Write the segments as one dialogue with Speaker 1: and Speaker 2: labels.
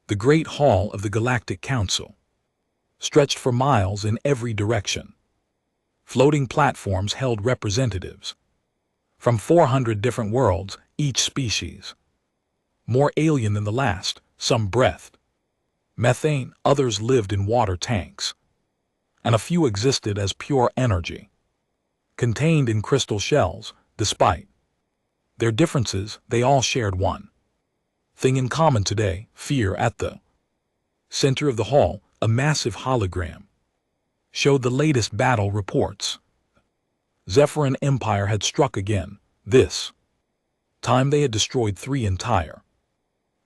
Speaker 1: The Great Hall of the Galactic Council stretched for miles in every direction. Floating platforms held representatives from 400 different worlds, each species more alien than the last. Some breathed methane, others lived in water tanks, and a few existed as pure energy, contained in crystal shells. Despite their differences, they all shared one thing in common today: fear. At the center of the hall, a massive hologram showed the latest battle reports. Zephyrin Empire had struck again. This time they had destroyed 3 entire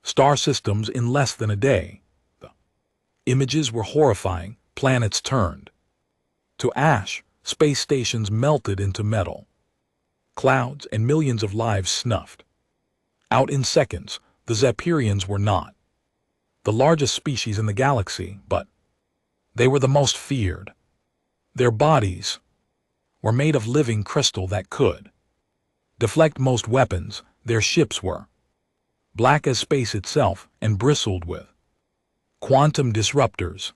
Speaker 1: star systems in less than a day. The images were horrifying. Planets turned to ash, space stations melted into metal clouds, and millions of lives snuffed out in seconds. The Zephyrians were not the largest species in the galaxy, but they were the most feared. Their bodies were made of living crystal that could deflect most weapons. Their ships were black as space itself and bristled with quantum disruptors,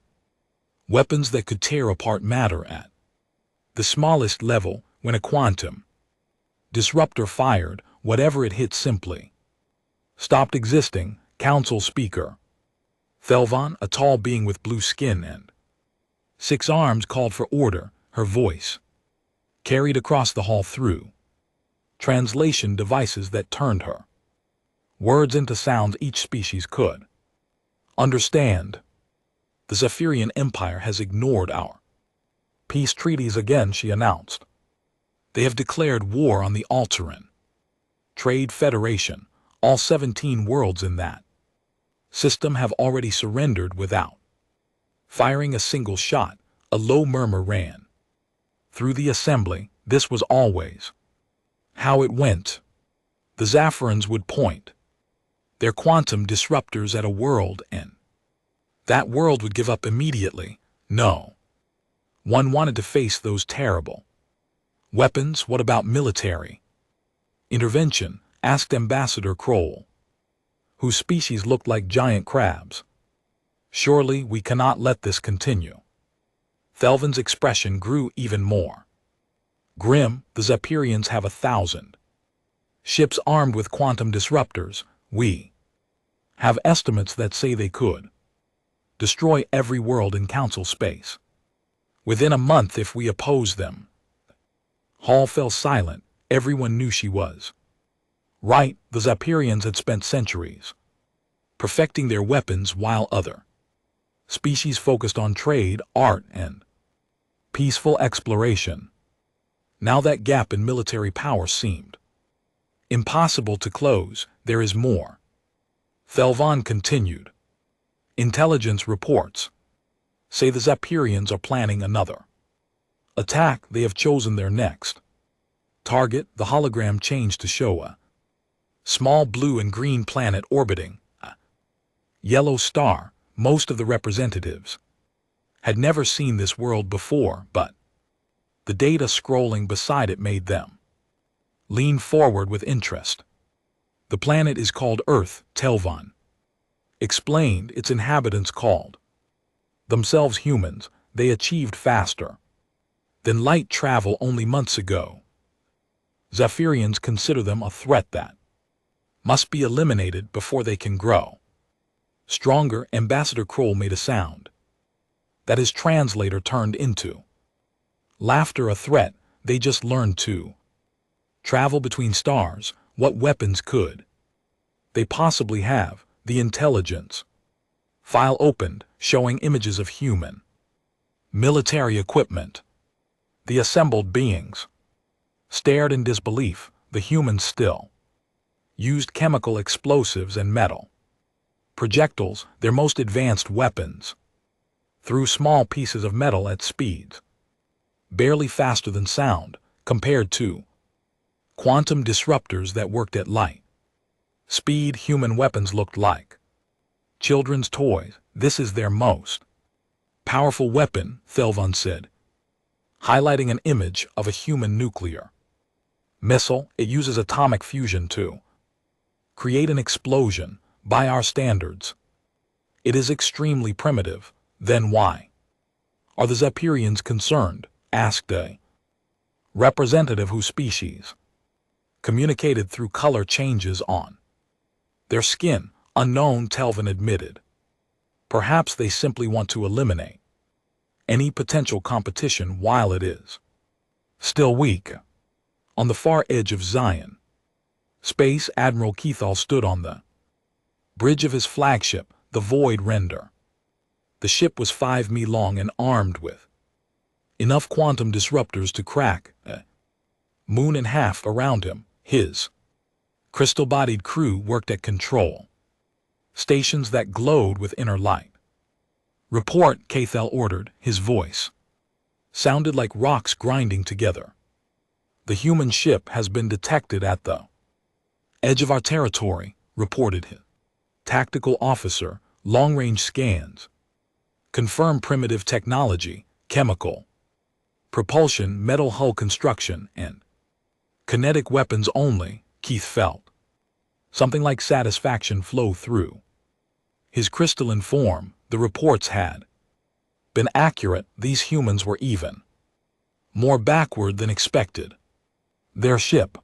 Speaker 1: weapons that could tear apart matter at the smallest level. When a quantum disruptor fired, whatever it hit simply stopped existing. Council Speaker Thelvan, a tall being with blue skin and 6 arms, called for order. Her voice carried across the hall through translation devices that turned her words into sounds each species could understand. The Zephyrian Empire has ignored our peace treaties again, she announced. They have declared war on the Alteran Trade Federation. All 17 worlds in that system have already surrendered without firing a single shot. A low murmur ran through the assembly. This was always how it went. The Zephyrians would point their quantum disruptors at a world, and that world would give up immediately. No one wanted to face those terrible weapons. What about military intervention? Asked Ambassador Kroll, whose species looked like giant crabs. Surely we cannot let this continue. Thelvan's expression grew even more grim. The Zephyrians have 1,000 ships armed with quantum disruptors. We have estimates that say they could destroy every world in council space within a month if we oppose them. Hall fell silent. Everyone knew she was right. The Zephyrians had spent centuries perfecting their weapons while other species focused on trade, art, and peaceful exploration. Now that gap in military power seemed impossible to close. There is more, Thelvan continued. Intelligence reports say the Zephyrians are planning another attack. They have chosen their next target. The hologram changed to show a small blue and green planet orbiting a yellow star. Most of the representatives had never seen this world before, but the data scrolling beside it made them lean forward with interest. The planet is called Earth, Thelvan explained. Its inhabitants called themselves humans. They achieved faster than light travel only months ago. Zephyrians consider them a threat that must be eliminated before they can grow stronger. Ambassador Kroll made a sound that his translator turned into laughter. A threat? They just learned to travel between stars. What weapons could they possibly have? The intelligence file opened, showing images of human military equipment. The assembled beings stared in disbelief. The humans still used chemical explosives and metal projectiles, their most advanced weapons, threw small pieces of metal at speeds barely faster than sound compared to quantum disruptors that worked at light speed. Human weapons looked like children's toys. This is their most powerful weapon, Thelvan said, highlighting an image of a human nuclear missile. It uses atomic fusion to create an explosion. By our standards, It is extremely primitive. Then why are the Zephyrians concerned? Asked a representative whose species communicated through color changes on their skin. Unknown, Telvin admitted. Perhaps they simply want to eliminate any potential competition while it is still weak. On the far edge of Zion, Space Admiral Keithall stood on the bridge of his flagship, the Void Render. The ship was 5 mi long and armed with enough quantum disruptors to crack a moon and half around him. His crystal-bodied crew worked at control stations that glowed with inner light. Report, Keithall ordered. His voice sounded like rocks grinding together. The human ship has been detected at the edge of our territory, reported his tactical officer. Long-range scans confirm primitive technology, chemical propulsion, metal hull construction, and kinetic weapons only. Keith felt something like satisfaction flow through his crystalline form. The reports had been accurate. These humans were even more backward than expected. Their ship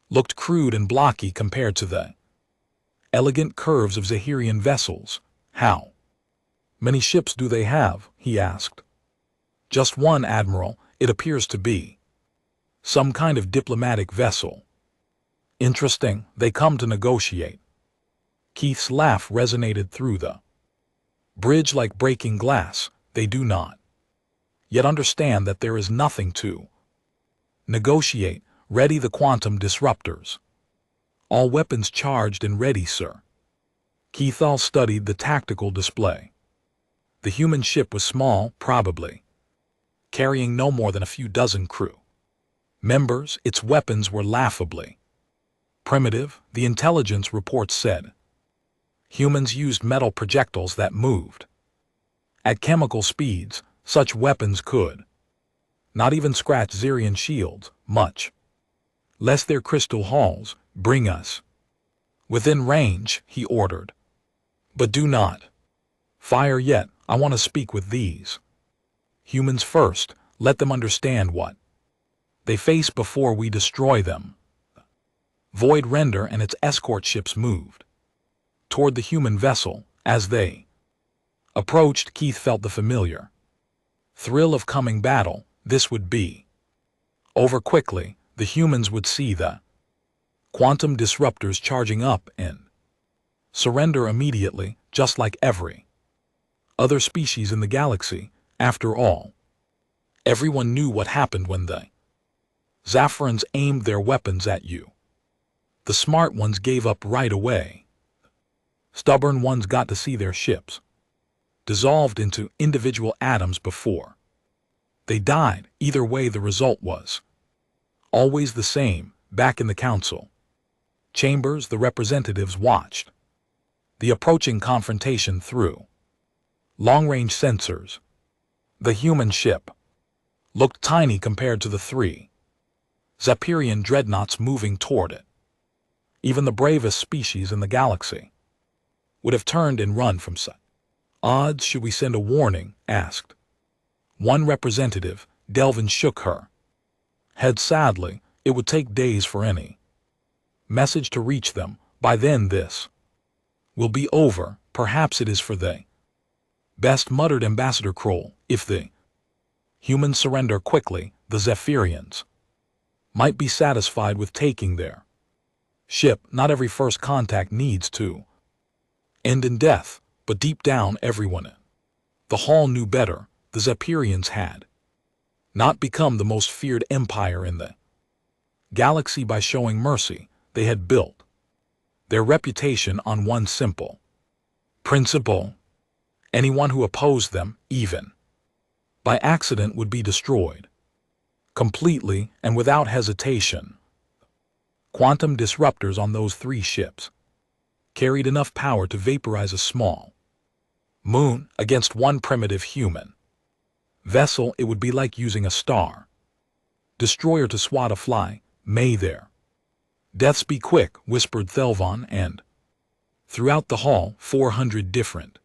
Speaker 1: looked crude and blocky compared to the elegant curves of Zahirian vessels. How many ships do they have? He asked. Just one, Admiral. It appears to be some kind of diplomatic vessel. Interesting. They come to negotiate. Keith's laugh resonated through the bridge like breaking glass. They do not yet understand that there is nothing to negotiate. Ready the quantum disruptors. All weapons charged and ready, sir. Keithall studied the tactical display. The human ship was small, probably carrying no more than a few dozen crew members. Its weapons were laughably primitive, the intelligence report said. Humans used metal projectiles that moved at chemical speeds. Such weapons could not even scratch Zirian shields, much less their crystal hulls. Bring us within range, he ordered. But do not fire yet. I want to speak with these humans first. Let them understand what they face before we destroy them. Void Render and its escort ships moved toward the human vessel. As they approached, Keith felt the familiar thrill of coming battle. This would be over quickly. The humans would see the quantum disruptors charging up and surrender immediately, just like every other species in the galaxy. After all, everyone knew what happened when the Zephyrians aimed their weapons at you. The smart ones gave up right away. Stubborn ones got to see their ships dissolved into individual atoms before they died. Either way, the result was always the same. Back in the council chambers, the representatives watched the approaching confrontation through long-range sensors. The human ship looked tiny compared to the 3 Zephyrian dreadnoughts moving toward it. Even the bravest species in the galaxy would have turned and run from such odds. Should we send a warning? Asked one representative. Delvin shook her head sadly. It would take days for any message to reach them. By then this will be over. Perhaps it is for the best, muttered Ambassador Kroll. If the humans surrender quickly, the Zephyrians might be satisfied with taking their ship. Not every first contact needs to end in death, but deep down everyone in the hall knew better. The Zephyrians had not become the most feared empire in the galaxy by showing mercy. They had built their reputation on one simple principle: anyone who opposed them, even by accident, would be destroyed completely and without hesitation. Quantum disruptors on those 3 ships carried enough power to vaporize a small moon. Against one primitive human vessel, it would be like using a star destroyer to swat a fly. May their deaths be quick, whispered Thelvon, and throughout the hall 400 different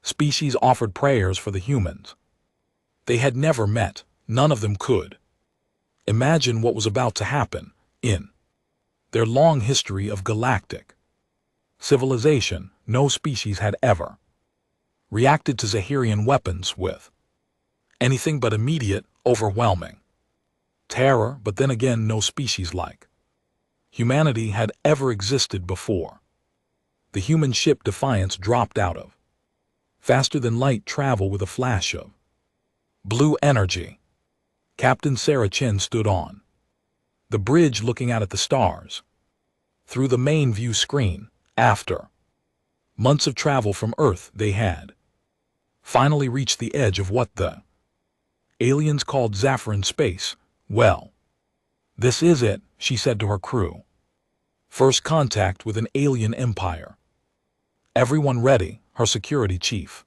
Speaker 1: Species offered prayers for the humans. They had never met, none of them could imagine what was about to happen in their long history of galactic civilization. No species had ever reacted to Zahirian weapons with anything but immediate, overwhelming terror, but then again no species like humanity had ever existed before. The human ship Defiance dropped out of faster-than-light travel with a flash of blue energy. Captain Sarah Chen stood on the bridge looking out at the stars through the main view screen. After months of travel from Earth, they had finally reached the edge of what the aliens called Zaffiran space. Well, this is it, she said to her crew. First contact with an alien empire. Everyone ready, her security chief,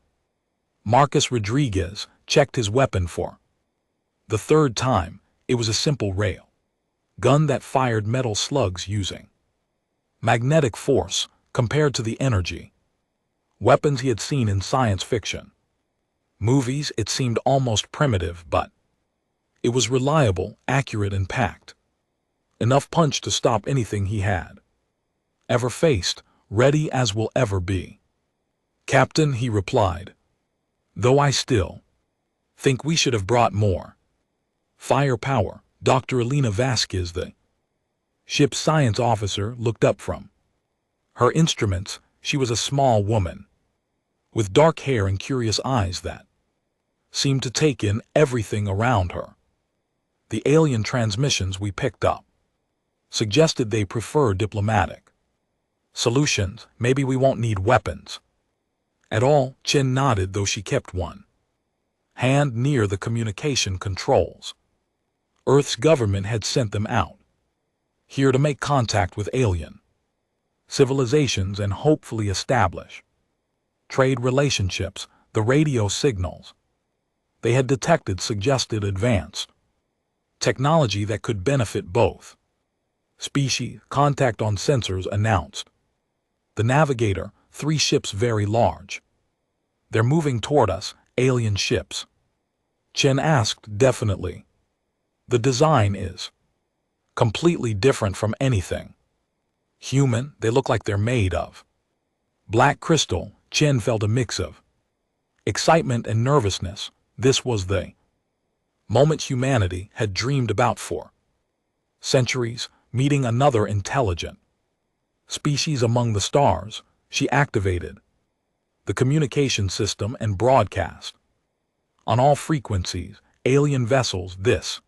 Speaker 1: Marcus Rodriguez, checked his weapon for the third time. It was a simple rail gun that fired metal slugs using magnetic force. Compared to the energy weapons he had seen in science fiction movies, it seemed almost primitive, but it was reliable, accurate, and packed enough punch to stop anything he had ever faced, ready as will ever be. Captain, he replied, though I still think we should have brought more firepower. Dr. Elena Vasquez, the ship's science officer, looked up from her instruments. She was a small woman with dark hair and curious eyes that seemed to take in everything around her. The alien transmissions we picked up suggested they prefer diplomatic solutions. Maybe we won't need weapons at all. Chen nodded, though she kept one hand near the communication controls. Earth's government had sent them out here to make contact with alien civilizations and hopefully establish trade relationships. The radio signals they had detected suggested advanced technology that could benefit both species. Contact on sensors announced the Navigator. 3 ships very large. They're moving toward us. Alien ships? Chen asked. Definitely. The design is completely different from anything human. They look like they're made of black crystal. Chen felt a mix of excitement and nervousness. This was the moment humanity had dreamed about for centuries, meeting another intelligent species among the stars. She activated the communication system and broadcast on all frequencies. Alien vessels, this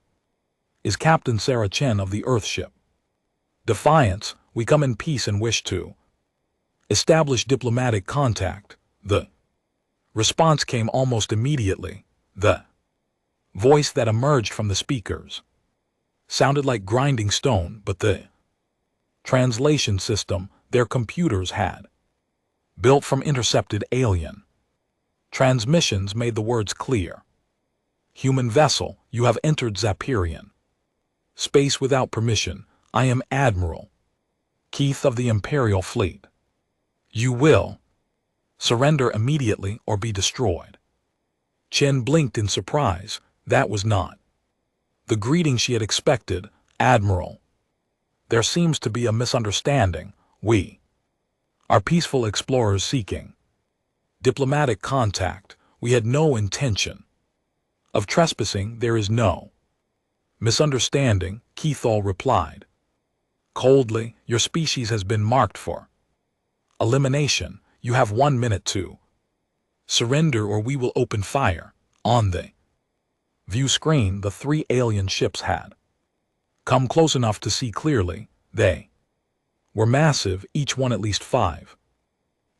Speaker 1: is Captain Sarah Chen of the Earthship Defiance. We come in peace and wish to establish diplomatic contact. The response came almost immediately. The voice that emerged from the speakers sounded like grinding stone, but the translation system their computers had built from intercepted alien transmissions made the words clear. Human vessel, you have entered Zaffiran space without permission. I am Admiral Keith of the Imperial Fleet. You will surrender immediately or be destroyed. Chen blinked in surprise. That was not the greeting she had expected. Admiral, there seems to be a misunderstanding. We are peaceful explorers seeking diplomatic contact. We had no intention of trespassing. There is no misunderstanding, Keithall replied coldly. Your species has been marked for elimination. You have 1 minute to surrender or we will open fire. On the view screen, the 3 alien ships had come close enough to see clearly. They were massive, each one at least 5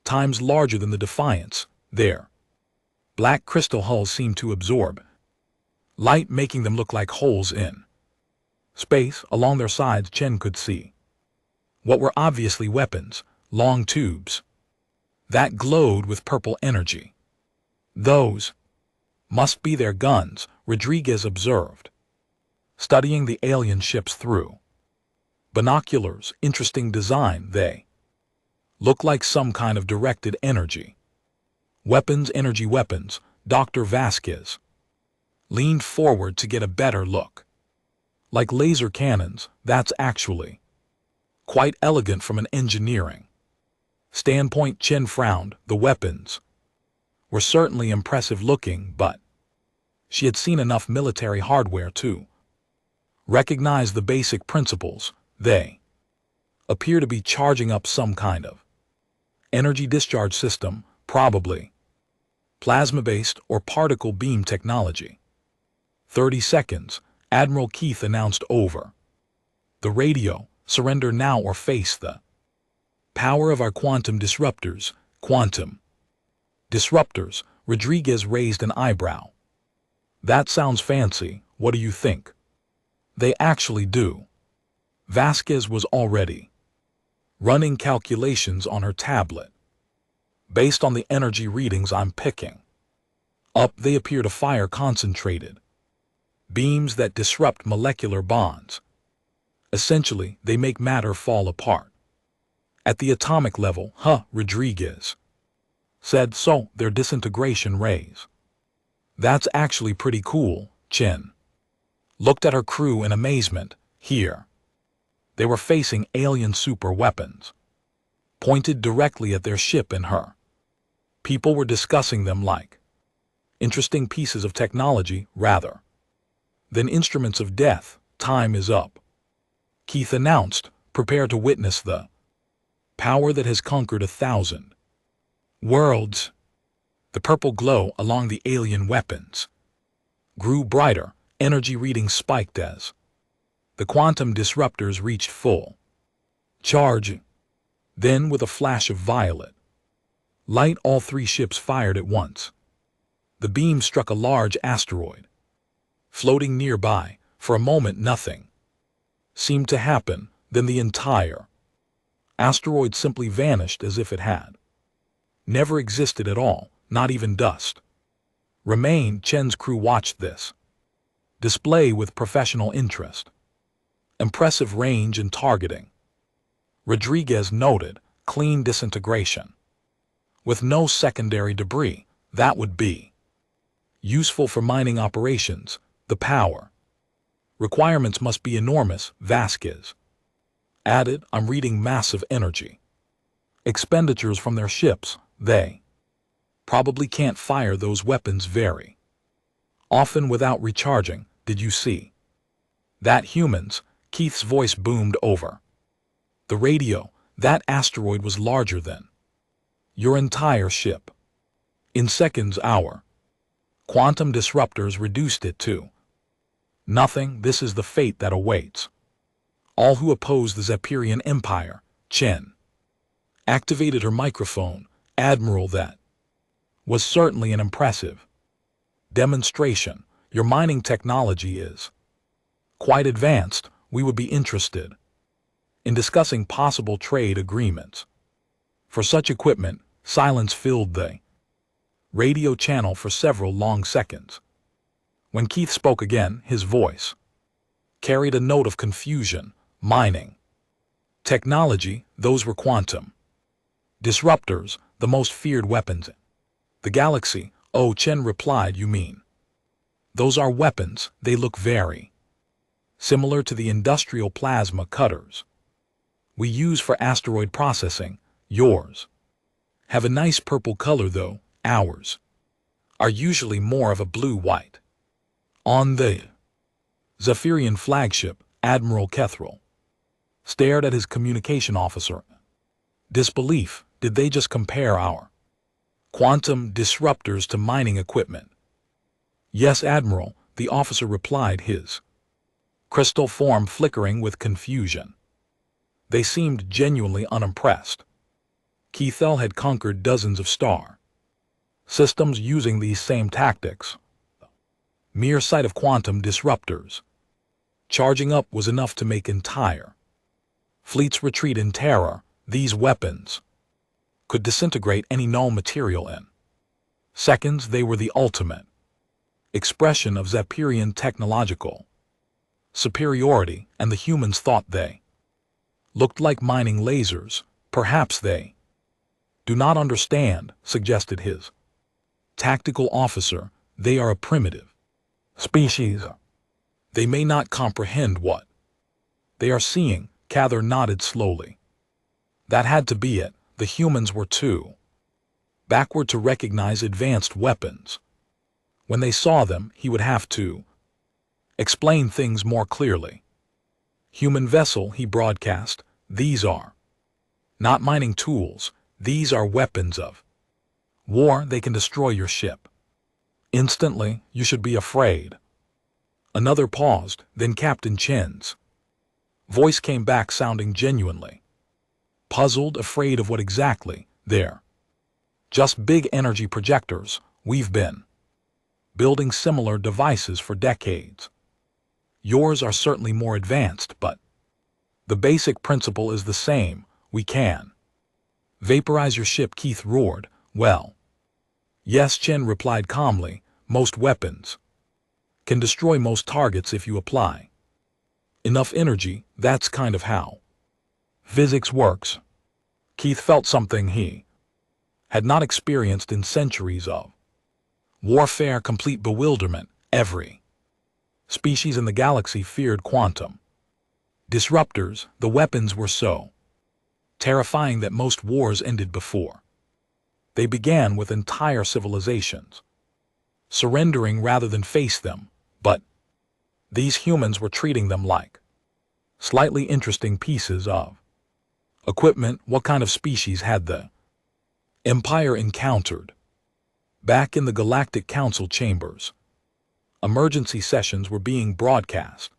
Speaker 1: times larger than the Defiance. Their black crystal hulls seemed to absorb light, making them look like holes in space. Along their sides, Chen could see what were obviously weapons, long tubes that glowed with purple energy. Those must be their guns, Rodriguez observed, studying the alien ships through binoculars. Interesting design. They look like some kind of directed energy Weapons, energy weapons. Dr. Vasquez leaned forward to get a better look. Like laser cannons, that's actually quite elegant from an engineering standpoint. Chen frowned. The weapons were certainly impressive looking, but she had seen enough military hardware to recognize the basic principles. They appear to be charging up some kind of energy discharge system, probably plasma-based or particle beam technology. 30 seconds, Admiral Keith announced over the radio, surrender now or face the power of our quantum disruptors. Quantum disruptors. Rodriguez raised an eyebrow. That sounds fancy. What do you think they actually do? Vasquez was already running calculations on her tablet. Based on the energy readings I'm picking up, they appear to fire concentrated beams that disrupt molecular bonds. Essentially, they make matter fall apart at the atomic level. Rodriguez said. So, they're disintegration rays. That's actually pretty cool. Chen looked at her crew in amazement. Here, they were facing alien super weapons, pointed directly at their ship and her. People were discussing them like interesting pieces of technology rather than instruments of death. Time is up, Keith announced. Prepare to witness the power that has conquered 1,000 worlds. The purple glow along the alien weapons grew brighter. Energy readings spiked as the quantum disruptors reached full charge. Then, with a flash of violet light, all three ships fired at once. The beam struck a large asteroid floating nearby. For a moment, nothing seemed to happen. Then the entire asteroid simply vanished as if it had never existed at all. Not even dust remained. Chen's crew watched this display with professional interest. Impressive range and targeting, Rodriguez noted. Clean disintegration with no secondary debris. That would be useful for mining operations. The power requirements must be enormous, Vasquez added. I'm reading massive energy expenditures from their ships. They probably can't fire those weapons very often without recharging. Did you see that? Humans, Keith's voice boomed over the radio. That asteroid was larger than your entire ship. In seconds, our quantum disruptors reduced it to nothing. This is the fate that awaits all who oppose the Zephyrian Empire. Chen activated her microphone. Admiral, that was certainly an impressive demonstration. Your mining technology is quite advanced. We would be interested in discussing possible trade agreements for such equipment. Silence filled the radio channel for several long seconds. When Keith spoke again, his voice carried a note of confusion. Mining technology, those were quantum disruptors, the most feared weapons in the galaxy. Oh, Chen replied. You mean those are weapons? They look very similar to the industrial plasma cutters we use for asteroid processing. Yours have a nice purple color though. Ours are usually more of a blue-white. On the Zephyrian flagship, Admiral Kethrel stared at his communication officer. Disbelief. Did they just compare our quantum disruptors to mining equipment? Yes, Admiral, the officer replied, his crystal form flickering with confusion. They seemed genuinely unimpressed. Keithel had conquered dozens of star systems using these same tactics. Mere sight of quantum disruptors charging up was enough to make entire fleets retreat in terror. These weapons could disintegrate any known material in seconds. They were the ultimate expression of Zephyrian technological superiority, and the humans thought they looked like mining lasers. Perhaps they do not understand, suggested his Tactical officer, they are a primitive species. They may not comprehend what they are seeing, Cather nodded slowly. That had to be it. The humans were too backward to recognize advanced weapons. When they saw them, he would have to explain things more clearly. Human vessel, he broadcast, these are not mining tools, these are weapons of war. They can destroy your ship instantly. You should be afraid. Another paused, then Captain Chen's voice came back sounding genuinely puzzled, afraid of what exactly? They're just big energy projectors. We've been building similar devices for decades. Yours are certainly more advanced, but the basic principle is the same. We can vaporize your ship, Keith roared. Well, yes, Chen replied calmly. Most weapons can destroy most targets if you apply enough energy. That's kind of how physics works. Keith felt something he had not experienced in centuries of warfare, complete bewilderment. Every species in the galaxy feared quantum disruptors. The weapons were so terrifying that most wars ended before they began, with entire civilizations surrendering rather than face them. But these humans were treating them like slightly interesting pieces of equipment. What kind of species had the Empire encountered? Back in the Galactic Council chambers, emergency sessions were being broadcast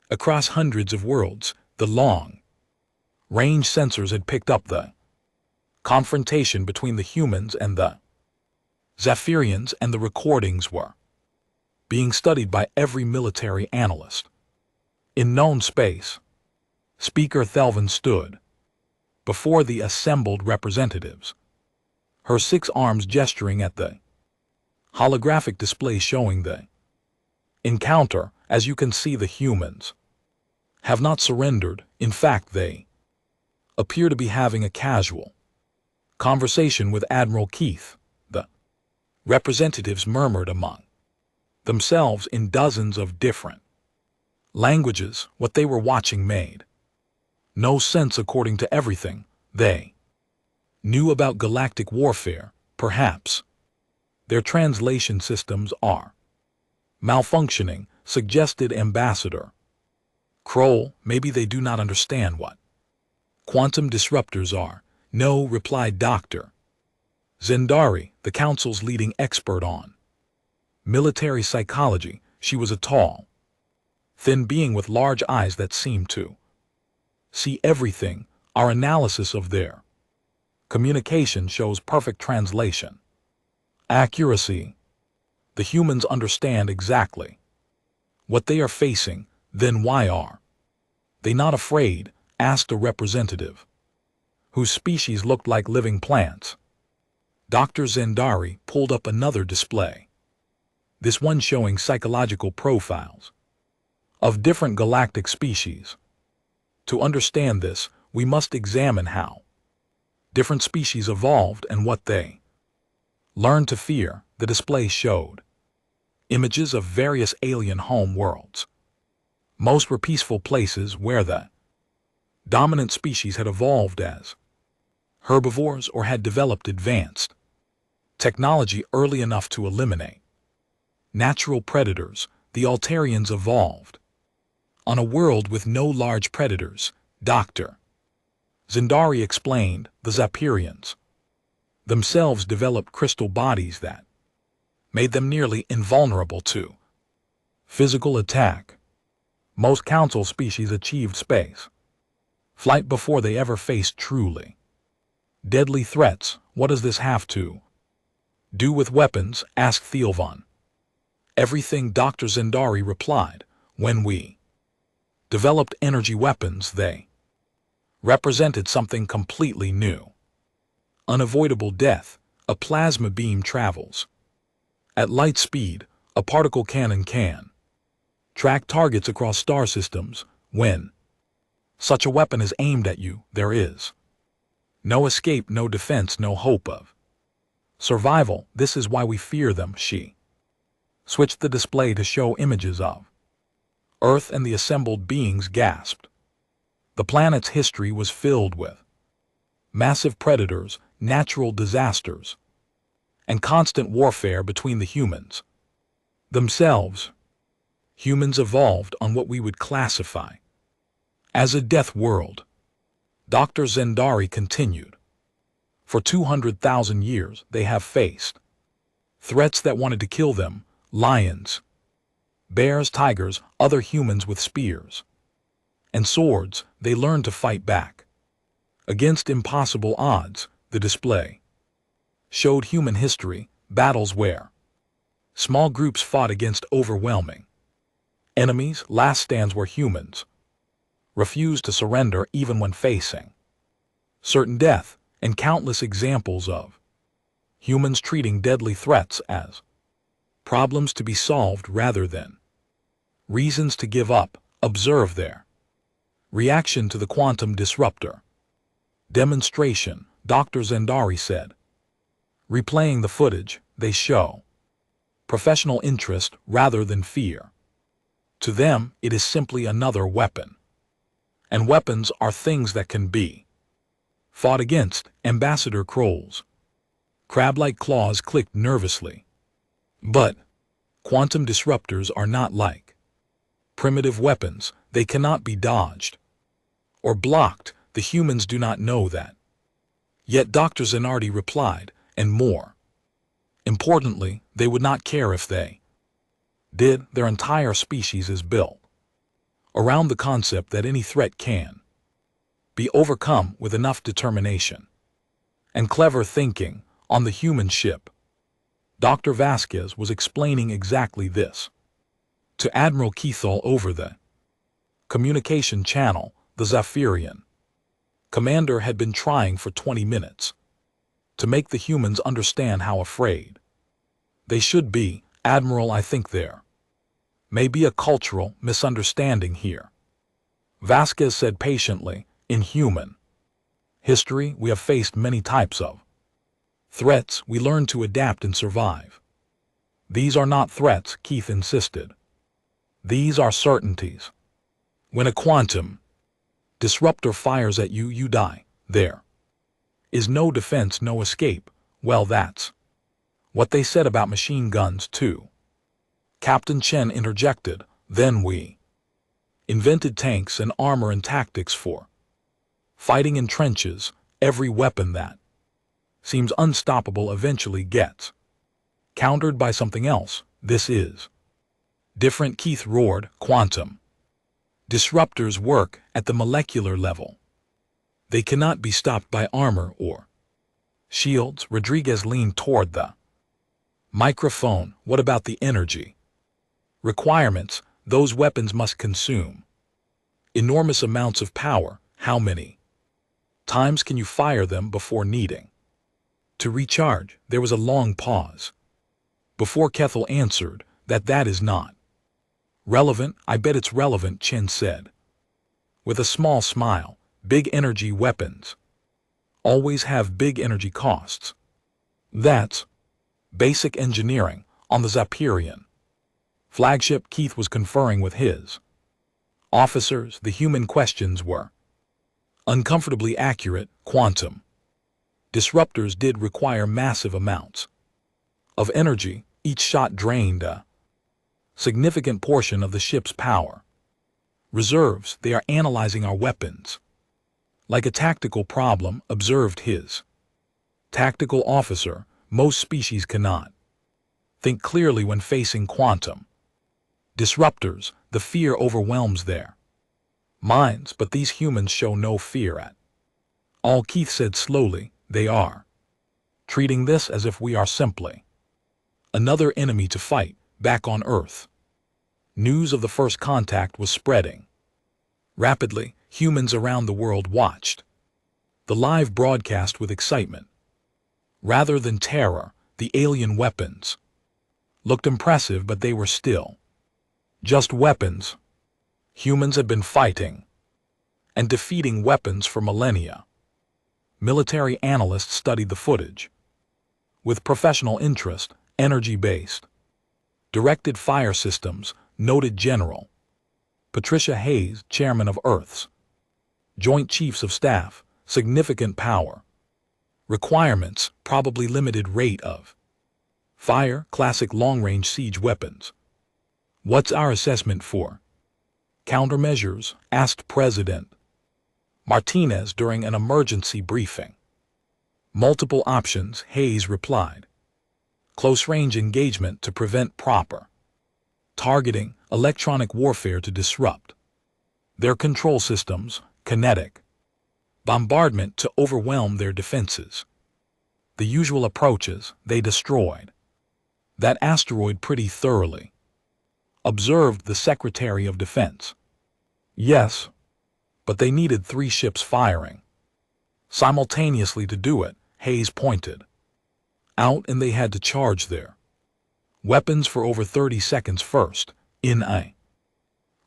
Speaker 1: across hundreds of worlds. The long-range sensors had picked up the confrontation between the humans and the Zephyrians, and the recordings were being studied by every military analyst in known space. Speaker Thelvin stood before the assembled representatives, her 6 arms gesturing at the holographic display showing the encounter. As you can see, the humans have not surrendered. In fact, they appear to be having a casual conversation with Admiral Keith. The representatives murmured among themselves in dozens of different languages. What they were watching made no sense according to everything they knew about galactic warfare. Perhaps their translation systems are malfunctioning, suggested Ambassador Kroll. Maybe they do not understand what quantum disruptors are. No, replied Dr. Zendari, the Council's leading expert on military psychology. She was a tall, thin being with large eyes that seemed to see everything. Our analysis of their communication shows perfect translation accuracy. The humans understand exactly what they are facing. Then why are they not afraid? Asked a representative whose species looked like living plants. Dr. Zendari pulled up another display, this one showing psychological profiles of different galactic species. To understand this, we must examine how different species evolved and what they learned to fear. The display showed images of various alien home worlds. Most were peaceful places where the dominant species had evolved as herbivores or had developed advanced technology early enough to eliminate natural predators. The Altarians evolved on a world with no large predators. Dr. Zendari explained. The Zephyrians themselves developed crystal bodies that made them nearly invulnerable to physical attack. Most council species achieved space flight before they ever faced truly deadly threats. What does this have to do with weapons? Asked Thielvan. Everything, Dr. Zendari replied. When we developed energy weapons, they represented something completely new. Unavoidable death. A plasma beam travels at light speed. A particle cannon can track targets across star systems. When such a weapon is aimed at you, there is no escape, no defense, no hope of Survival, this is why we fear them, she switched the display to show images of Earth, and the assembled beings gasped. The planet's history was filled with massive predators, natural disasters, and constant warfare between the humans themselves. Humans evolved on what we would classify as a death world. Dr. Zendari continued. For 200,000 years they have faced threats that wanted to kill them: lions, bears, tigers, other humans with spears and swords. They learned to fight back against impossible odds. The display showed human history, battles where small groups fought against overwhelming enemies, last stands where humans refused to surrender even when facing certain death, and countless examples of humans treating deadly threats as problems to be solved rather than reasons to give up. Observe their reaction to the quantum disruptor demonstration, Dr. Zendari said. Replaying the footage, they show professional interest rather than fear. To them, it is simply another weapon. And weapons are things that can be fought against. Ambassador Kroll's crab-like claws clicked nervously. But quantum disruptors are not like primitive weapons. They cannot be dodged or blocked. The humans do not know that. Yet Dr. Zendari replied, and more importantly, they would not care if they did. Their entire species is built around the concept that any threat can be overcome with enough determination and clever thinking. On the human ship, Dr. Vasquez was explaining exactly this to Admiral Keithall over the communication channel. The Zephyrian commander had been trying for 20 minutes to make the humans understand how afraid they should be. Admiral, I think there may be a cultural misunderstanding here, Vasquez said patiently. In human history, we have faced many types of threats. We learn to adapt and survive. These are not threats, Keith insisted. These are certainties. When a quantum disruptor fires at you, you die. There is no defense, no escape. Well, that's what they said about machine guns too, Captain Chen interjected. Then we invented tanks and armor and tactics for fighting in trenches. Every weapon that seems unstoppable eventually gets countered by something else. This is different, Keith roared. Quantum disruptors work at the molecular level. They cannot be stopped by armor or shields. Rodriguez leaned toward the microphone. What about the energy requirements? Those weapons must consume enormous amounts of power. How many times can you fire them before needing to recharge? There was a long pause before Keithall answered, that is not relevant. I bet it's relevant, Chen said with a small smile. Big energy weapons always have big energy costs. That's basic engineering. On the Zephyrian flagship, Keith was conferring with his officers. The human questions were uncomfortably accurate. Quantum disruptors did require massive amounts of energy. Each shot drained a significant portion of the ship's power reserves. They are analyzing our weapons like a tactical problem, observed his tactical officer. Most species cannot think clearly when facing quantum disruptors. The fear overwhelms their minds, but these humans show no fear at all, Keith said slowly. They are treating this as if we are simply another enemy to fight. Back on Earth, news of the first contact was spreading rapidly. Humans around the world watched the live broadcast with excitement rather than terror. The alien weapons looked impressive, but they were still just weapons. Humans had been fighting and defeating weapons for millennia. Military analysts studied the footage. with professional interest, energy-based. Directed Fire Systems, noted General Patricia Hayes, Chairman of Earth's Joint Chiefs of Staff, significant power. Requirements, probably limited rate of fire, classic long-range siege weapons. What's our assessment for countermeasures? Asked President Martinez during an emergency briefing. Multiple options, Hayes replied. Close-range engagement to prevent proper targeting, electronic warfare to disrupt their control systems, kinetic bombardment to overwhelm their defenses. The usual approaches, they destroyed that asteroid pretty thoroughly, observed the Secretary of Defense. Yes, but they needed 3 ships firing simultaneously to do it, Hayes pointed out, and they had to charge their weapons for over 30 seconds first. In a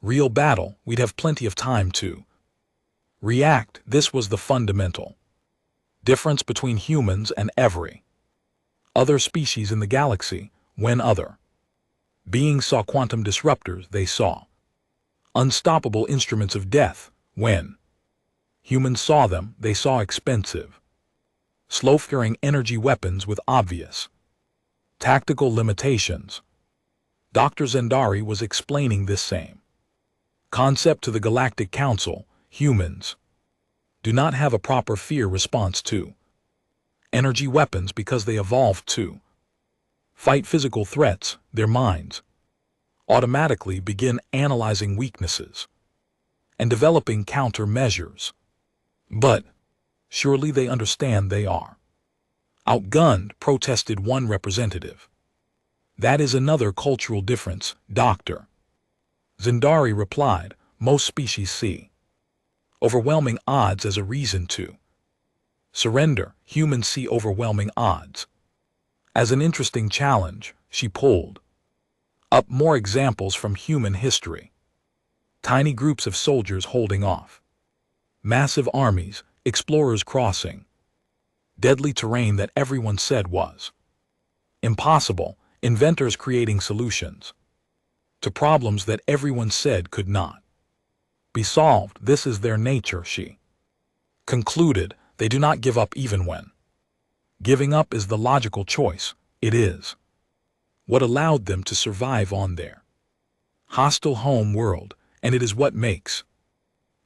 Speaker 1: real battle, we'd have plenty of time to react. This was the fundamental difference between humans and every other species in the galaxy. When other beings saw quantum disruptors, they saw unstoppable instruments of death. When humans saw them, they saw expensive, slow-firing energy weapons with obvious tactical limitations. Dr. Zendari was explaining this same concept to the Galactic Council. Humans do not have a proper fear response to energy weapons because they evolved to fight physical threats. Their minds automatically begin analyzing weaknesses and developing countermeasures. But surely they understand they are outgunned, protested one representative. That is another cultural difference, Dr. Zendari replied. Most species see overwhelming odds as a reason to surrender. Humans see overwhelming odds as an interesting challenge. She pulled up more examples from human history. Tiny groups of soldiers holding off massive armies, explorers crossing deadly terrain that everyone said was impossible, inventors creating solutions to problems that everyone said could not be solved. This is their nature, she concluded. They do not give up even when giving up is the logical choice. It is what allowed them to survive on their hostile home world, and it is what makes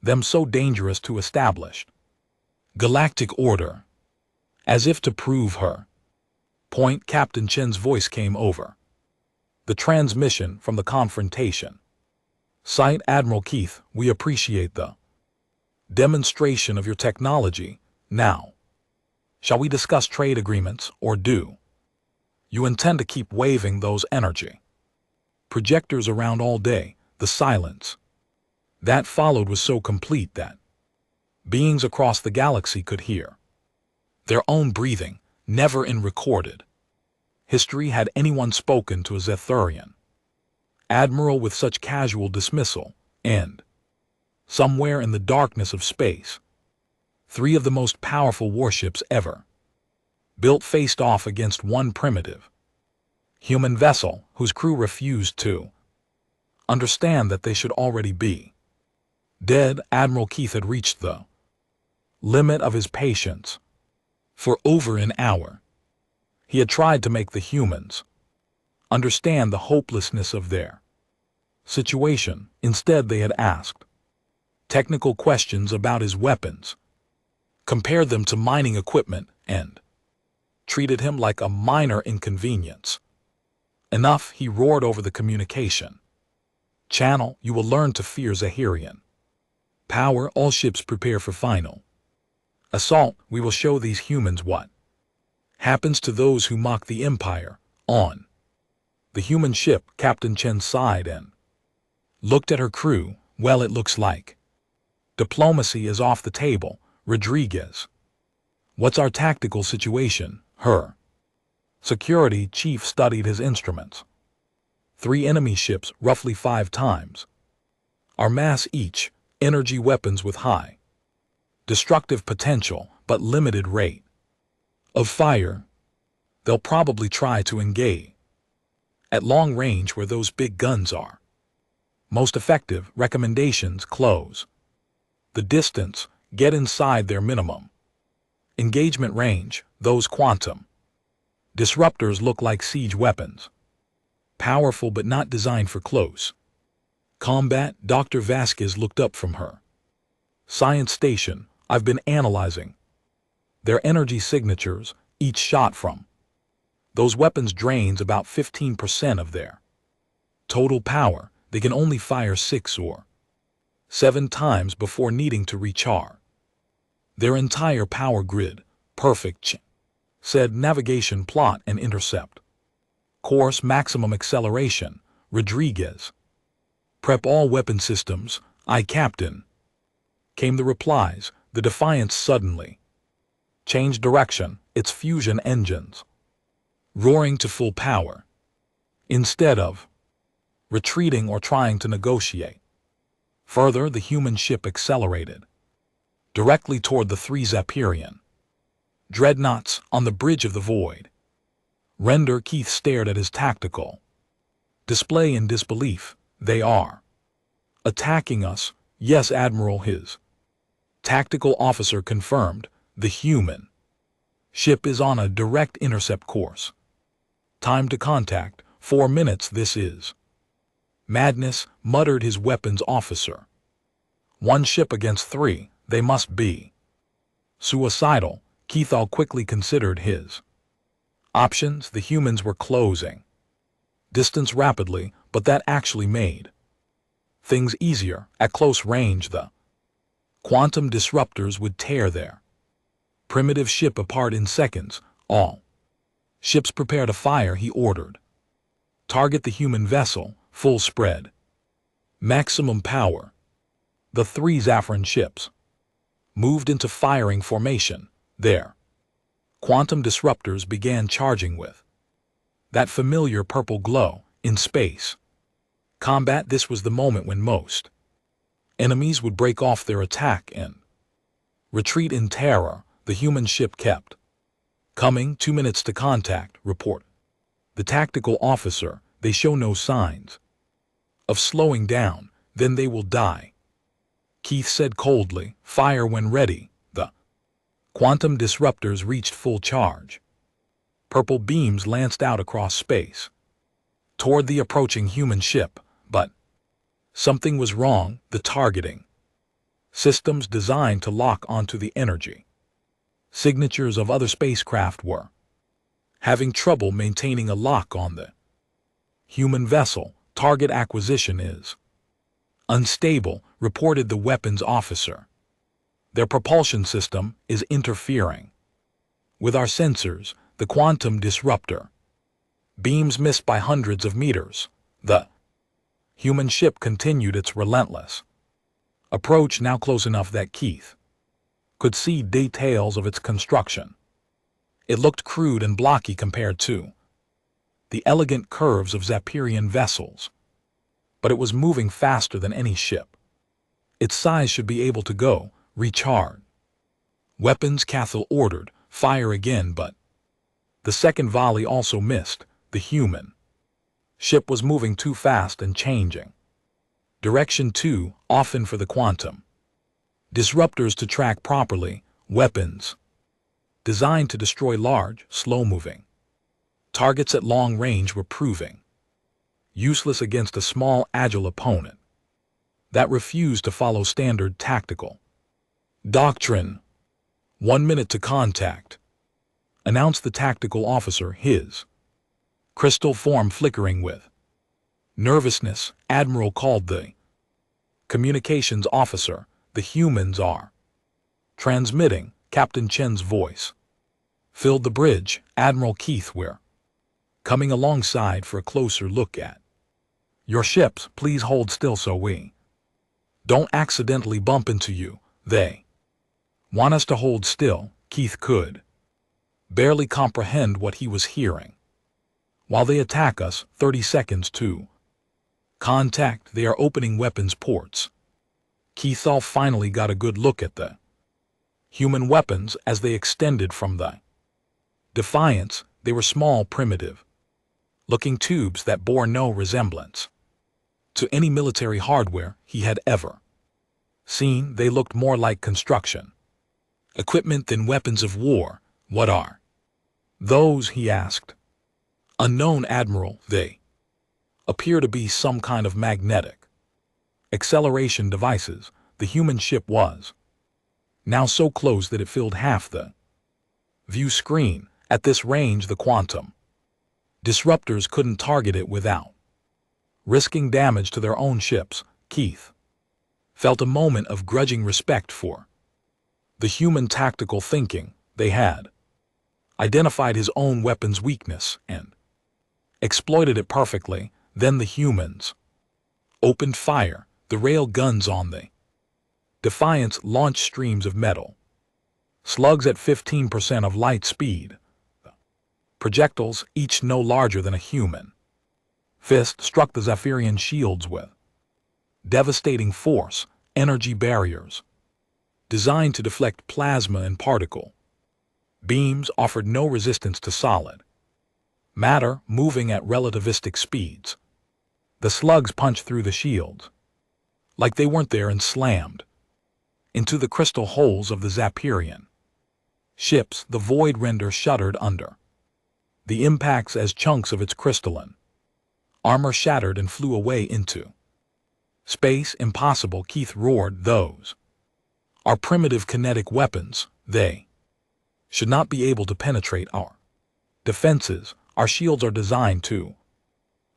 Speaker 1: them so dangerous to establish galactic order. As if to prove her point, Captain Chen's voice came over the transmission from the confrontation site. Admiral Keith, we appreciate the demonstration of your technology. Now, shall we discuss trade agreements, or do you intend to keep waving those energy projectors around all day? The silence that followed was so complete that beings across the galaxy could hear their own breathing. Never in recorded history had anyone spoken to a Zethurian admiral with such casual dismissal. And somewhere in the darkness of space, 3 of the most powerful warships ever built faced off against one primitive human vessel whose crew refused to understand that they should already be dead. Admiral Keith had reached the limit of his patience. For over an hour, he had tried to make the humans understand the hopelessness of their situation. Instead, they had asked technical questions about his weapons, compared them to mining equipment, and treated him like a minor inconvenience. Enough, he roared over the communication channel. You will learn to fear Zahirian power. All ships prepare for final assault. We will show these humans what happens to those who mock the Empire. On the human ship, Captain Chen sighed and looked at her crew. Well, it looks like diplomacy is off the table. Rodriguez, what's our tactical situation? Her security chief studied his instruments. 3 enemy ships, roughly 5 times our mass each, energy weapons with high destructive potential but limited rate of fire. They'll probably try to engage at long range where those big guns are. Most effective recommendations: close the distance, get inside their minimum engagement range. Those quantum disruptors look like siege weapons, powerful but not designed for close combat. Dr. Vasquez looked up from her science station. I've been analyzing their energy signatures. Each shot from those weapons drains about 15% of their total power. They can only fire 6 or 7 times before needing to recharge their entire power grid. Perfect, said navigation plot and intercept course maximum acceleration. Rodriguez, prep all weapon systems. Aye, Captain, came the replies. The Defiance suddenly changed direction, its fusion engines roaring to full power. Instead of retreating or trying to negotiate further, the human ship accelerated directly toward the 3 Zapirian dreadnoughts on the bridge of the void. Render Keith stared at his tactical display in disbelief. They are attacking us? Yes, Admiral. His tactical officer confirmed. The human ship is on a direct intercept course. Time to contact 4 minutes. This is madness, muttered his weapons officer. 1 ship against 3. They must be suicidal. Keithall quickly considered his options. The humans were closing distance rapidly, but that actually made things easier. At close range, the quantum disruptors would tear their primitive ship apart in seconds. All ships prepare to fire, he ordered. Target the human vessel, full spread, maximum power. The 3 Zafran ships moved into firing formation. Their quantum disruptors began charging with that familiar purple glow. In space combat, this was the moment when most enemies would break off their attack and retreat in terror. The human ship kept coming. 2 minutes to contact, report the tactical officer. They show no signs of slowing down. Then they will die, Keith said coldly. Fire when ready. The quantum disruptors reached full charge. Purple beams lanced out across space toward the approaching human ship, but something was wrong. The targeting systems designed to lock onto the energy signatures of other spacecraft were having trouble maintaining a lock on the human vessel. Target acquisition is unstable, reported the weapons officer. Their propulsion system is interfering with our sensors. The quantum disruptor beams missed by hundreds of meters. The human ship continued its relentless approach, now close enough that Keith could see details of its construction. It looked crude and blocky compared to the elegant curves of Zapirian vessels, but it was moving faster than any ship its size should be able to go. Recharge weapons, Cathal ordered. Fire again, but the second volley also missed. The human ship was moving too fast and changing direction too often for the quantum disruptors to track properly. Weapons designed to destroy large, slow-moving targets at long range were proving useless against a small, agile opponent that refused to follow standard tactical doctrine. 1 minute to contact, announced the tactical officer, his crystal form flickering with nervousness. Admiral called the communications officer. The humans are transmitting. Captain Chen's voice filled the bridge. Admiral Keith, we're coming alongside for a closer look at your ships. Please hold still so we don't accidentally bump into you. They want us to hold still. Keith could barely comprehend what he was hearing. While they attack us, 30 seconds to contact. They are opening weapons ports. Keithall finally got a good look at the human weapons as they extended from the Defiance. They were small, primitive-looking tubes that bore no resemblance to any military hardware he had ever seen. They looked more like construction equipment than weapons of war. "What are those?" he asked. "Unknown, Admiral. They appear to be some kind of magnetic acceleration devices." The human ship was now so close that it filled half the view screen. At this range, the quantum disruptors couldn't target it without risking damage to their own ships. Keith felt a moment of grudging respect for the human tactical thinking. They had identified his own weapon's weakness and exploited it perfectly. Then the humans opened fire. The rail guns on the Defiance launched streams of metal slugs at 15% of light speed. Projectiles, each no larger than a human fist, struck the Zephyrian shields with devastating force. Energy barriers designed to deflect plasma and particle beams offered no resistance to solid matter moving at relativistic speeds. The slugs punched through the shields like they weren't there and slammed into the crystal holes of the Zephyrian ships. The void render shuddered under the impacts as chunks of its crystalline armor shattered and flew away into space. "Impossible," Keith roared. "Those are primitive kinetic weapons. They should not be able to penetrate our defenses. Our shields are designed to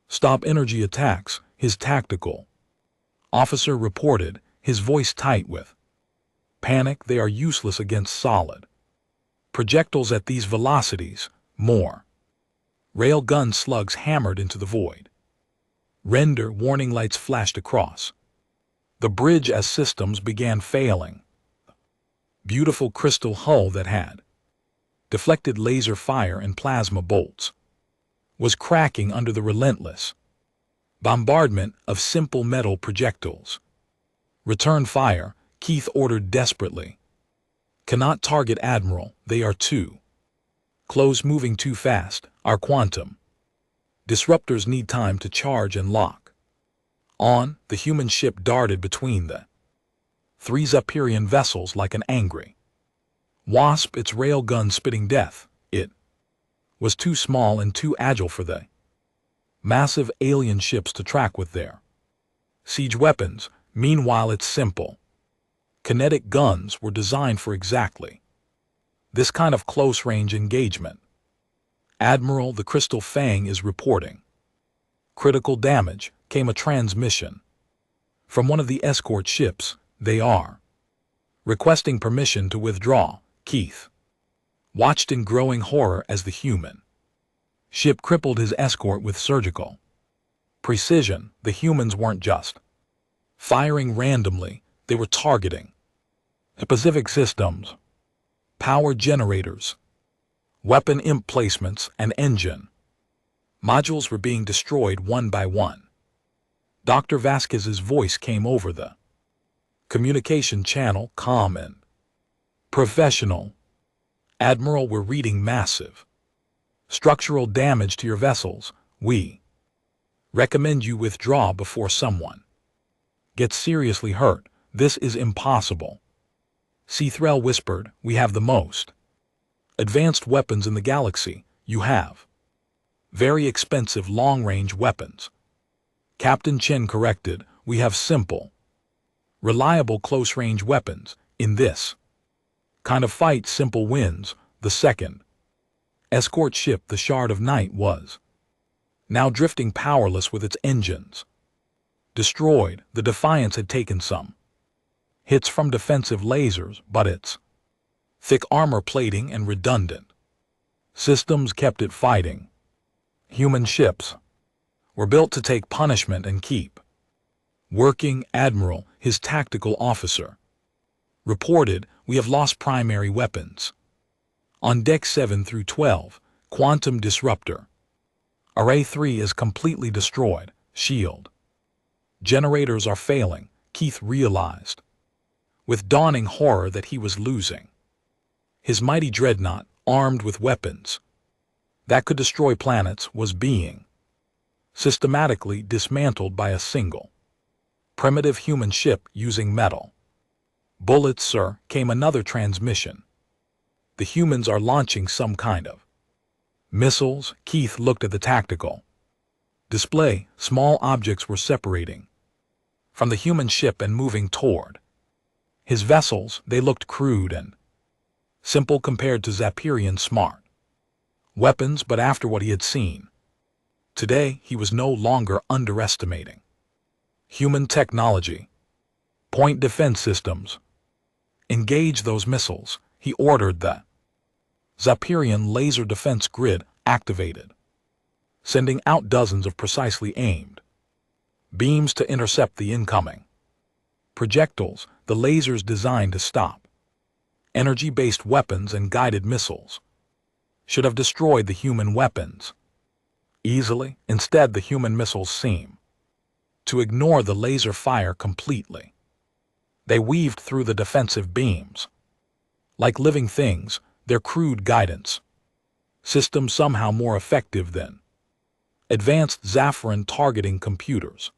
Speaker 1: stop energy attacks," his tactical officer reported, his voice tight with panic. "They are useless against solid projectiles at these velocities." More railgun slugs hammered into the void render. Warning lights flashed across the bridge as systems began failing. Beautiful crystal hull that had deflected laser fire and plasma bolts was cracking under the relentless bombardment of simple metal projectiles. "Return fire," Keith ordered desperately. "Cannot target, Admiral. They are too close, moving too fast. Our quantum disruptors need time to charge and lock on." The human ship darted between the three Zephyrian vessels like an angry wasp, its railgun spitting death. It was too small and too agile for the massive alien ships to track with their siege weapons. Meanwhile, its simple kinetic guns were designed for exactly this kind of close-range engagement. "Admiral, the Crystal Fang is reporting critical damage," came a transmission from one of the escort ships. "They are requesting permission to withdraw." Keith watched in growing horror as the human ship crippled his escort with surgical precision. The humans weren't just firing randomly, they were targeting Pacific systems, power generators, weapon emplacements, and engine modules were being destroyed one by one. Dr. Vasquez's voice came over the communication channel, calm and professional. "Admiral, we're reading massive structural damage to your vessels. We recommend you withdraw before someone gets seriously hurt. This is impossible." Seathrell whispered, "We have the most advanced weapons in the galaxy. You have very expensive long-range weapons." Captain Chen corrected, "We have simple, reliable close-range weapons. In this kind of fight, simple wins." The second escort ship, the Shard of Night, was now drifting powerless with its engines destroyed. The Defiance had taken some hits from defensive lasers, but its thick armor plating and redundant systems kept it fighting. Human ships were built to take punishment and keep working. "Admiral," his tactical officer reported, "we have lost primary weapons on deck 7 through 12. Quantum disruptor Array 3 is completely destroyed. Shield generators are failing." Keith realized with dawning horror that he was losing his mighty dreadnought, armed with weapons that could destroy planets was being systematically dismantled by a single primitive human ship using metal bullets, sir, came another transmission. The humans are launching some kind of missiles. Keith looked at the tactical display. Small objects were separating from the human ship and moving toward his vessels. They looked crude and simple compared to Zapirian's smart weapons, but after what he had seen today, he was no longer underestimating human technology. Point defense systems. Engage those missiles, he ordered. The Zapirian laser defense grid activated, sending out dozens of precisely aimed beams to intercept the incoming projectiles. The lasers designed to stop energy-based weapons and guided missiles should have destroyed the human weapons easily. Instead, the human missiles seem to ignore the laser fire completely. They weaved through the defensive beams like living things, their crude guidance system somehow more effective than advanced Zaffiran targeting computers.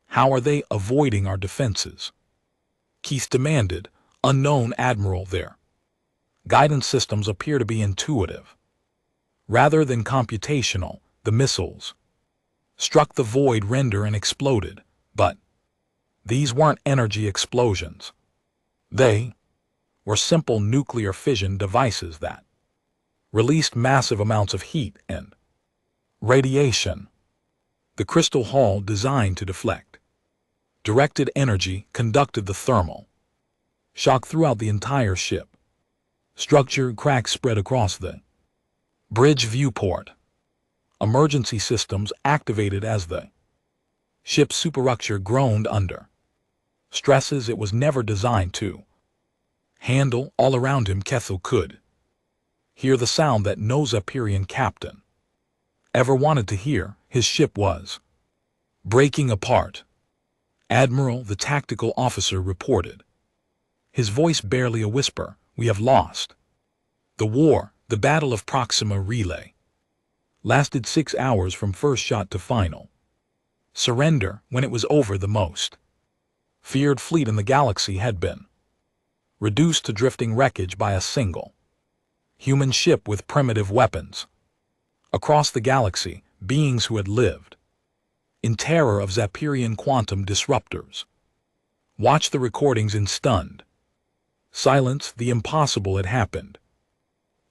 Speaker 1: How are they avoiding our defenses? Keith demanded. Unknown, Admiral. Their guidance systems appear to be intuitive rather than computational. The missiles struck the void render and exploded, but these weren't energy explosions. They were simple nuclear fission devices that released massive amounts of heat and radiation. The crystal hull, designed to deflect directed energy, conducted the thermal shock throughout the entire ship. Structured cracks spread across the bridge viewport. Emergency systems activated as the ship's superstructure groaned under stresses it was never designed to handle. All around him, Kethel could hear the sound that no Zapirian captain ever wanted to hear. His ship was breaking apart. Admiral, the tactical officer reported, his voice barely a whisper. We have lost the war. The Battle of Proxima Relay lasted 6 hours from first shot to final surrender. When it was over, the most feared fleet in the galaxy had been reduced to drifting wreckage by a single human ship with primitive weapons. Across the galaxy, beings who had lived in terror of Zapirian quantum disruptors watched the recordings in stunned silence. The impossible had happened.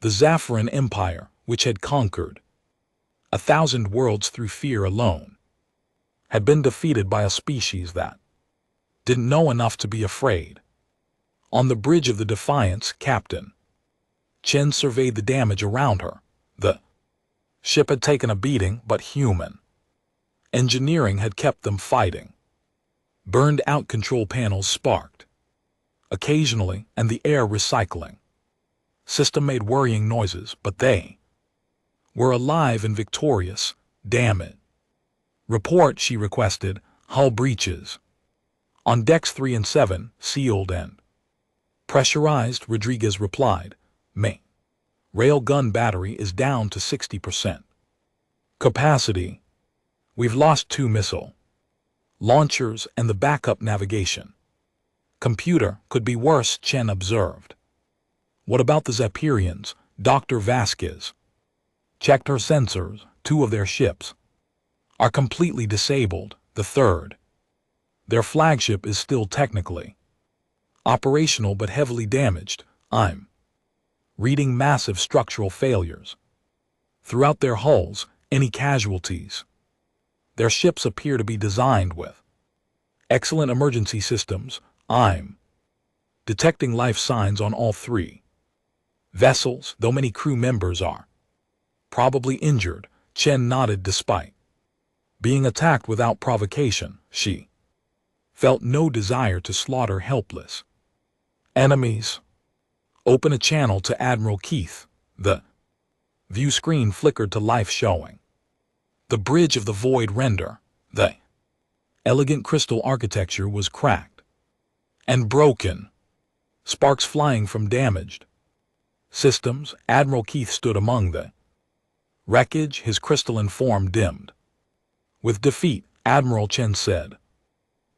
Speaker 1: The Zaffiran Empire, which had conquered 1,000 worlds through fear alone, had been defeated by a species that didn't know enough to be afraid. On the bridge of the Defiance, Captain Chen surveyed the damage around her. The ship had taken a beating, but human engineering had kept them fighting. Burned-out control panels sparked occasionally, and the air recycling system made worrying noises, but they were alive and victorious. Damn it. Report, she requested. Hull breaches on decks 3 and 7, sealed and pressurized, Rodriguez replied. Main railgun battery is down to 60% capacity. We've lost 2 missile launchers and the backup navigation computer could be worse, Chen observed. What about the Zapirians? Dr. Vasquez checked her sensors. 2 of their ships are completely disabled. The third, their flagship, is still technically operational but heavily damaged. I'm reading massive structural failures throughout their hulls. Any casualties? Their ships appear to be designed with excellent emergency systems. I'm detecting life signs on all 3 vessels, though many crew members are probably injured. Chen nodded. Despite being attacked without provocation, she felt no desire to slaughter helpless enemies. Open a channel to Admiral Keith. The view screen flickered to life, showing the bridge of the void render. The elegant crystal architecture was cracked and broken, sparks flying from damaged systems. Admiral Keith stood among the Wreckage, his crystalline form dimmed. With defeat, Admiral Chen said,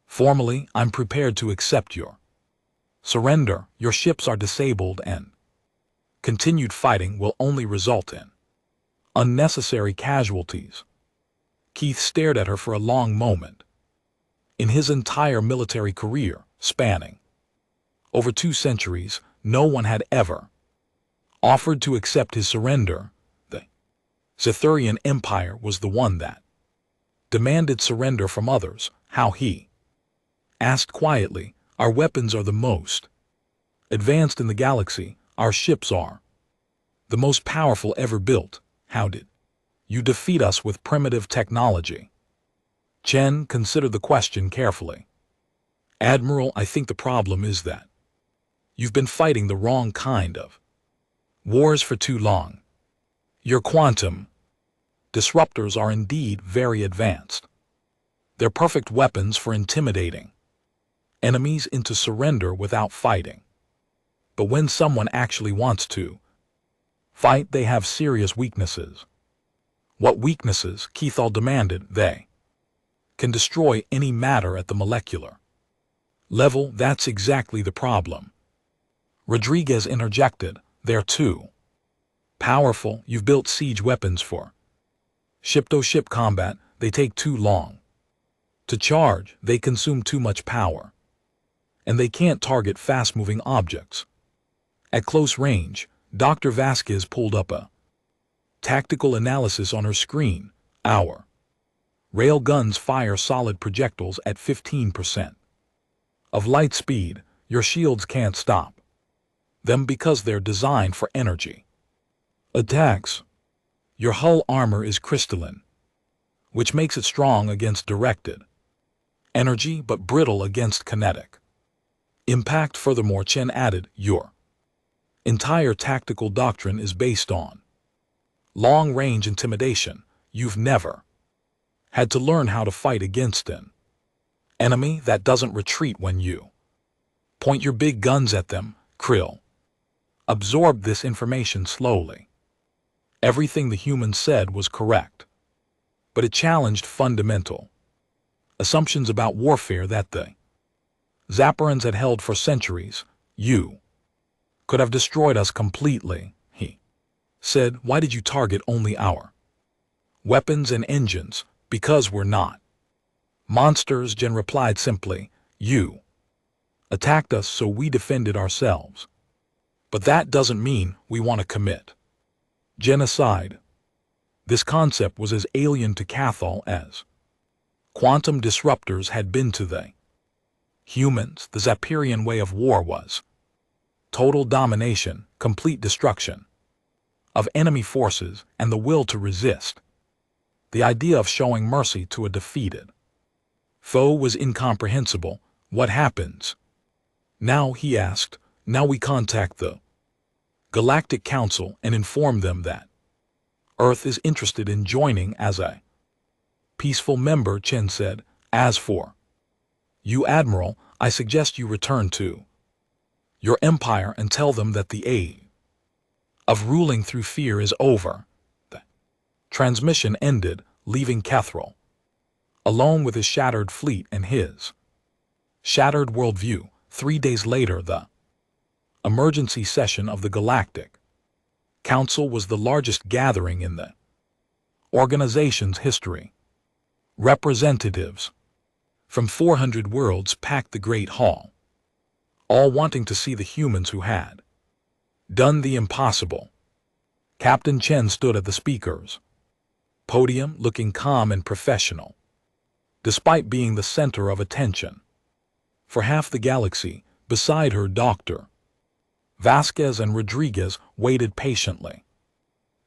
Speaker 1: "Formally, I'm prepared to accept your surrender. Your ships are disabled and continued fighting will only result in unnecessary casualties." Keith stared at her for a long moment. In his entire military career, spanning over 2 centuries, no one had ever offered to accept his surrender. The Zethurian Empire was the one that demanded surrender from others. How, he asked quietly. "Our weapons are the most advanced in the galaxy. Our ships are the most powerful ever built. How did you defeat us with primitive technology?" Chen considered the question carefully. "Admiral, I think the problem is that you've been fighting the wrong kind of wars for too long. Your quantum disruptors are indeed very advanced. They're perfect weapons for intimidating enemies into surrender without fighting. But when someone actually wants to fight, they have serious weaknesses." "What weaknesses?" Keithall demanded. "They can destroy any matter at the molecular level." "That's exactly the problem," Rodriguez interjected. "They're too powerful. You've built siege weapons for ship-to-ship combat. They take too long to charge. They consume too much power. And they can't target fast-moving objects at close range." Dr. Vasquez pulled up a tactical analysis on her screen. "Our rail guns fire solid projectiles at 15% of light speed. Your shields can't stop them because they're designed for energy attacks. Your hull armor is crystalline, which makes it strong against directed energy but brittle against kinetic impact. Furthermore," Chen added, "your entire tactical doctrine is based on long-range intimidation. You've never had to learn how to fight against an enemy that doesn't retreat when you point your big guns at them." Krill absorbed this information slowly. Everything the human said was correct, but it challenged fundamental assumptions about warfare that the Zaporans had held for centuries. "You could have destroyed us completely," he said. "Why did you target only our weapons and engines?" "Because we're not monsters," Jen replied simply. "You attacked us, so we defended ourselves. But that doesn't mean we want to commit genocide." This concept was as alien to Cathal as quantum disruptors had been to the humans. The Zapirian way of war was total domination, complete destruction of enemy forces, and the will to resist. The idea of showing mercy to a defeated foe was incomprehensible. "What happens now?" he asked. "Now we contact the Galactic Council and inform them that Earth is interested in joining as a peaceful member," Chen said. "As for you, Admiral, I suggest you return to your empire and tell them that the age of ruling through fear is over." The transmission ended, leaving Cathrall alone with his shattered fleet and his shattered worldview. 3 days later, the emergency session of the Galactic Council was the largest gathering in the organization's history. Representatives from 400 worlds packed the Great Hall, all wanting to see the humans who had done the impossible. Captain Chen stood at the speakers' podium, looking calm and professional, despite being the center of attention for half the galaxy. Beside her, Dr. Vasquez and Rodriguez waited patiently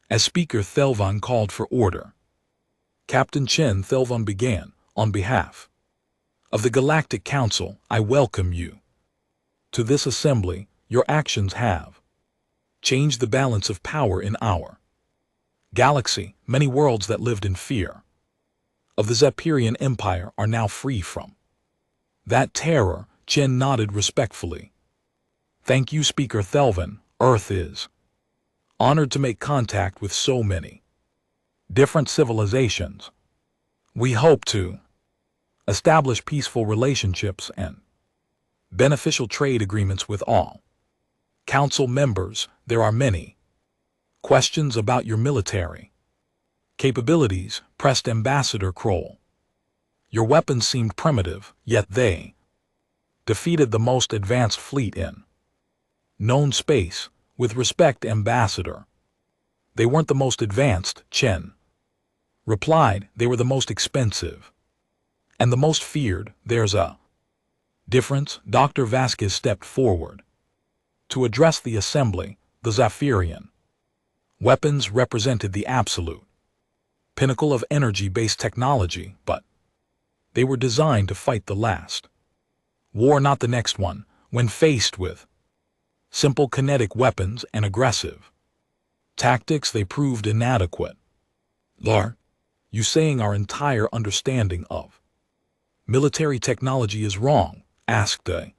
Speaker 1: as Speaker Thelvan called for order. "Captain Chen," Thelvan began, "on behalf of the Galactic Council, I welcome you to this assembly. Your actions have changed the balance of power in our galaxy. Many worlds that lived in fear of the Zapirian Empire are now free from that terror." Chen nodded respectfully. "Thank you, Speaker Thelvan. Earth is honored to make contact with so many different civilizations. We hope to establish peaceful relationships and beneficial trade agreements with all. Council members, there are many questions about your military capabilities, pressed Ambassador Kroll. Your weapons seemed primitive, yet they defeated the most advanced fleet in known space. With respect, Ambassador. They weren't the most advanced, Chen replied. They were the most expensive and the most feared. There's a difference. Dr. Vasquez stepped forward to address the assembly. The Zephyrian weapons represented the absolute pinnacle of energy-based technology, but they were designed to fight the last war, not the next one. When faced with simple kinetic weapons and aggressive tactics, they proved inadequate. Are you saying our entire understanding of military technology is wrong? Asked a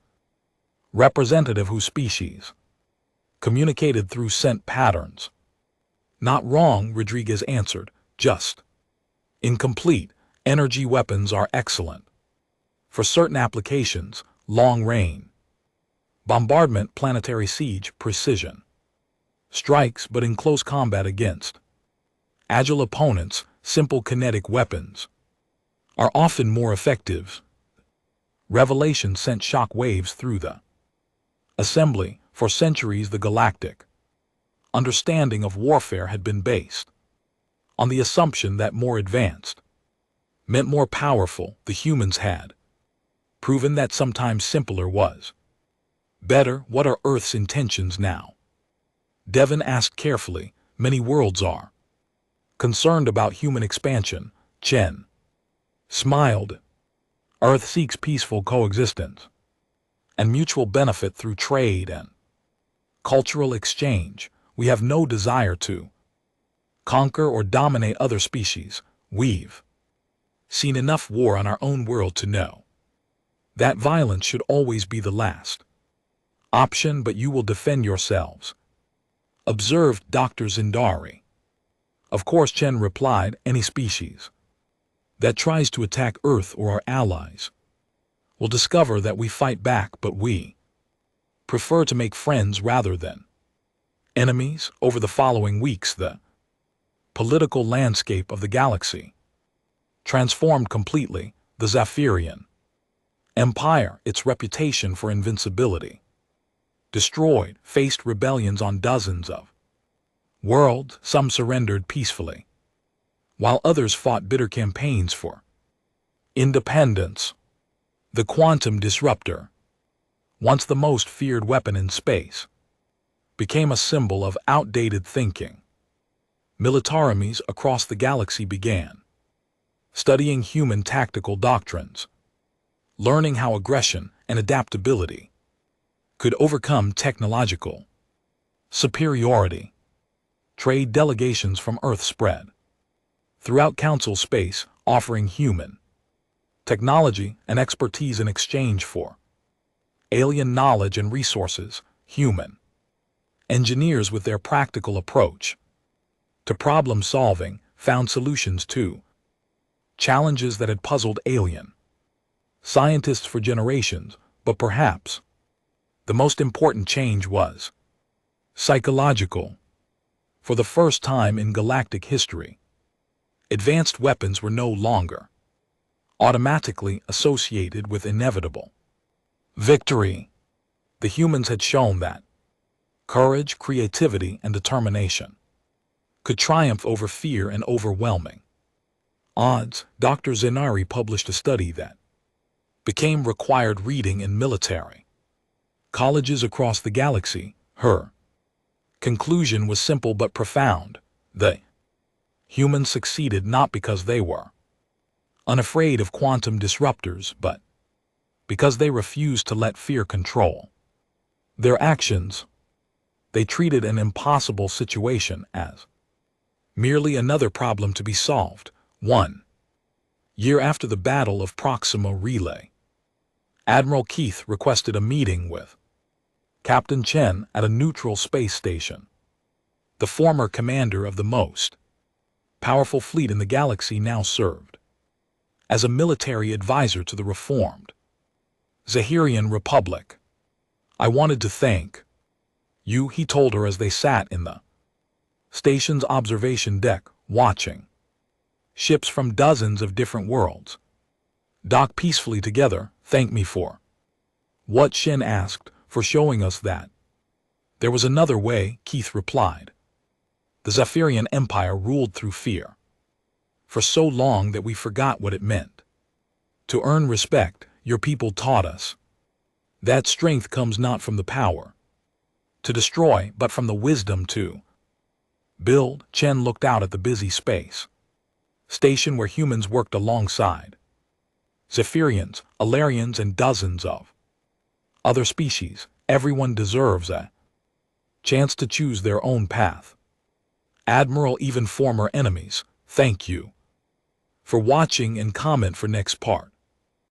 Speaker 1: representative whose species communicated through scent patterns. Not wrong, Rodriguez answered, just incomplete. Energy weapons are excellent for certain applications: long range bombardment, planetary siege, precision strikes, but in close combat against agile opponents, simple kinetic weapons are often more effective. Revelation sent shock waves through the assembly. For centuries, the galactic understanding of warfare had been based on the assumption that more advanced meant more powerful. The humans had proven that sometimes simpler was better. What are Earth's intentions now? Devon asked carefully. Many worlds are concerned about human expansion. Chen smiled. Earth seeks peaceful coexistence and mutual benefit through trade and cultural exchange. We have no desire to conquer or dominate other species. We've seen enough war on our own world to know that violence should always be the last option, but you will defend yourselves, observed Dr. Zindari. Of course, Chen replied. Any species that tries to attack Earth or our allies will discover that we fight back, but we prefer to make friends rather than enemies. Over the following weeks, the political landscape of the galaxy transformed completely. The Zephyrian Empire, its reputation for invincibility, destroyed, faced rebellions on dozens of worlds. Some surrendered peacefully, while others fought bitter campaigns for independence. The quantum disruptor, once the most feared weapon in space, became a symbol of outdated thinking. Militaries across the galaxy began studying human tactical doctrines, learning how aggression and adaptability could overcome technological superiority. Trade delegations from Earth spread throughout Council space, offering human technology and expertise in exchange for alien knowledge and resources. Human engineers, with their practical approach to problem solving, found solutions to challenges that had puzzled alien scientists for generations. But perhaps the most important change was psychological. For the first time in galactic history, advanced weapons were no longer automatically associated with inevitable victory. The humans had shown that courage, creativity, and determination could triumph over fear and overwhelming odds. Dr. Zenari published a study that became required reading in military colleges across the galaxy. Her conclusion was simple but profound. The humans succeeded not because they were unafraid of quantum disruptors, but because they refused to let fear control their actions. They treated an impossible situation as merely another problem to be solved. 1 year after the Battle of Proxima Relay, Admiral Keith requested a meeting with Captain Chen at a neutral space station. The former commander of the most powerful fleet in the galaxy now served as a military advisor to the reformed Zahirian Republic. I wanted to thank you, he told her as they sat in the station's observation deck, watching ships from dozens of different worlds dock peacefully together. Thank me for what? Shin asked. For showing us that there was another way, Keith replied. The Zephyrian Empire ruled through fear for so long that we forgot what it meant to earn respect. Your people taught us that strength comes not from the power to destroy, but from the wisdom to build. Chen looked out at the busy space station where humans worked alongside Zephyrians, Alarians, and dozens of other species. Everyone deserves a chance to choose their own path. Admiral, even former enemies, thank you for watching, and comment for next part.